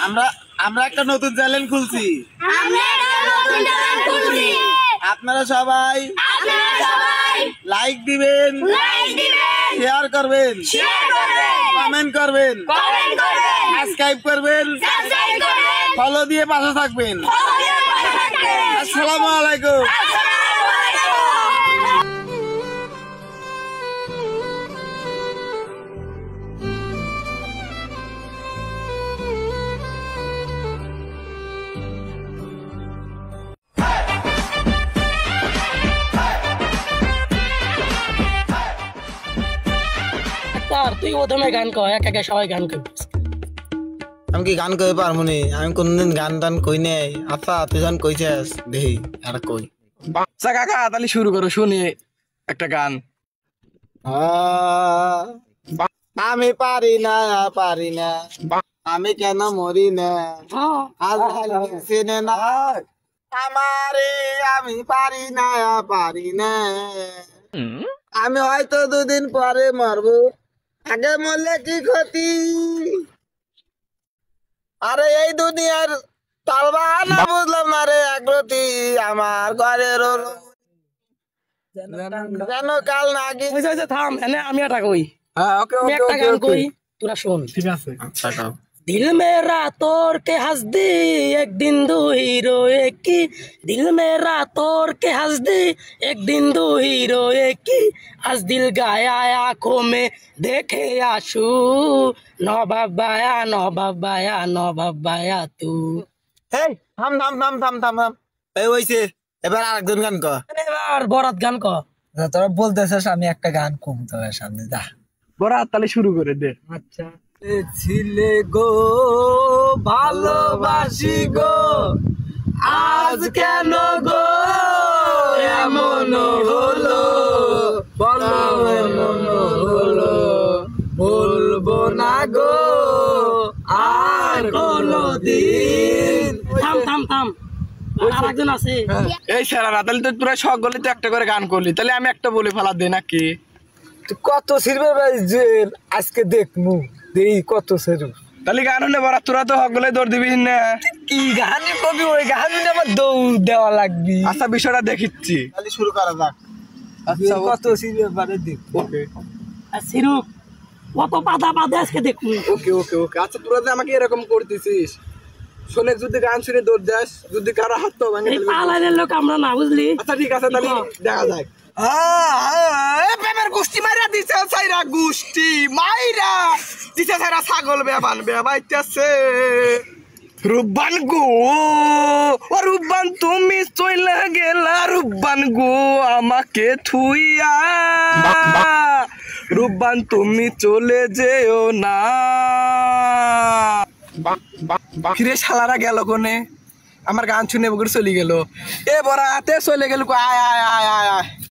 আমরা আমরা একটা নতুন চ্যানেল খুলছি। আপনারা সবাই লাইক দিবেন, শেয়ার করবেন, কমেন্ট করবেন, সাবস্ক্রাইব করবেন, ফলো দিয়ে পাশে থাকবেন। আসসালামু আলাইকুম। তুই প্রথমে গান কর, একা সবাই গান করবি। আমি কি গান কই পারবো নি? আমি কোনদিন গান টান কই নাই। আচ্ছা তুই গান কইছিস দেখি আর কই। আচ্ছা কাকা তাহলে শুরু করো, শুনি একটা গান। আমি পারি না পারি না, আমি কেন মরি না, আজ চিনে না আমারে, আমি পারি না পারি না, আমি হয়তো দুদিন পরে মরবো, আগে মরলে কি ক্ষতি, আরে এই দুনিয়ার তালবাহানা বুঝলাম না রে একরতি, আমার ঘরের যেন কাল না গিয়ে। থাম, এনে আমি একটা কই, ওকে আমি একটা গান কই, তোরা শোন। ঠিক আছে আচ্ছা গাও। दिल मेरा तोड़ के हंस दी एक दिन दो हीरो एक की, दिल मेरा तोड़ के हंस दी एक दिन दो हीरो एक की, आज दिल गाया आंखों में देखे आंसू, नौबाबाया तू। এই থাম থাম থাম থাম থাম থাম, এই হইছে, এবার আরেকজন গান কর। এবার বরাত গান ক। তোরা বলতেছিস আমি একটা গান কম তোর সামনে, যা বড় তাহলে শুরু করে দে। আচ্ছা। ছিলে গো ভালোবাসি গো, আজ কেন গো এমন হলো, বলো এমন হলো, বলবো না গো আর কোনদিন। থাম থাম থাম, আরেকজন আছে। এই সারা তাহলে তো তোরা সকলে তো একটা করে গান করলি, তাহলে আমি একটা বলে ফেলা দে নাকি? কত সিরবে আজকে দেখমু দেই কত সেরু। তাহলে গান হলে বড় তোরা তো সকলে দৌড় দিবি না। কি গান কবি, ওই গান আমার দৌড় দেওয়া লাগবে। আচ্ছা বিষয়টা দেখিচ্ছি, তাহলে শুরু করা যাক। আচ্ছা কত সিরবে পারে দেখ। ওকে সিরু কত পাতা পাতা আজকে দেখুন। ওকে ওকে ওকে। আচ্ছা তোরা যে আমাকে এরকম করতেছিস, শোনে যদি গান শুনে দৌড় দেস, যদি কারো হাত তো ভাঙে ফেলবি। পালাইনের লোক আমরা না, বুঝলি? আচ্ছা ঠিক আছে তাহলে দেখা যাক। গোষ্ঠী মাইরা দিছে, সাইরা গোষ্ঠী মাইরা দিছে, সাইরা ছাগল বেবান বেবাইতেছে। রুব্বান গো ও রুব্বান তুমি চইলা গেলা, রুব্বান গো আমাকে থুইয়া, রুব্বান তুমি চলে যেও না। ফিরে শালারা গেল কোনে, আমার গান শুনে চলে গেল। এ বড় হাতে চলে গেল। আয় আয় আয় আয় আয়।